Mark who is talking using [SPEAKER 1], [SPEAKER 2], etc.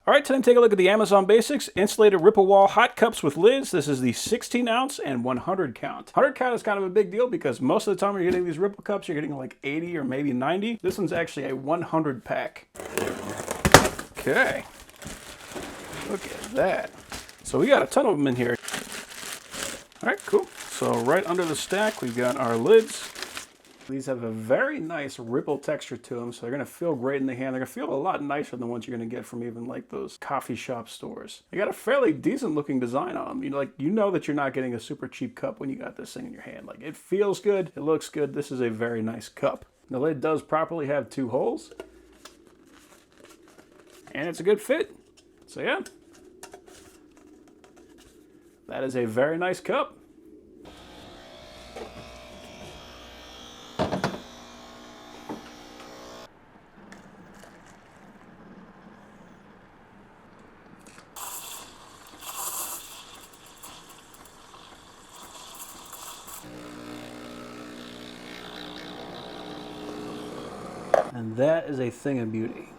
[SPEAKER 1] All right, today take a look at the Amazon Basics Insulated Ripple Wall Hot Cups with lids. This is the 16 ounce and 100 count. 100 count is kind of a big deal because most of the time when you're getting these Ripple cups, you're getting like 80 or maybe 90. This one's actually a 100 pack. Okay, look at that. So we got a ton of them in here. All right, cool. So right under the stack, we've got our lids. These have a very nice ripple texture to them, so they're going to feel great in the hand. They're going to feel a lot nicer than the ones you're going to get from even like those coffee shop stores. They got a fairly decent looking design on them. You know that you're not getting a super cheap cup when you got this thing in your hand. Like, it feels good, it looks good. This is a very nice cup. The lid does properly have 2 holes, and it's a good fit. So yeah, that is a very nice cup. And that is a thing of beauty.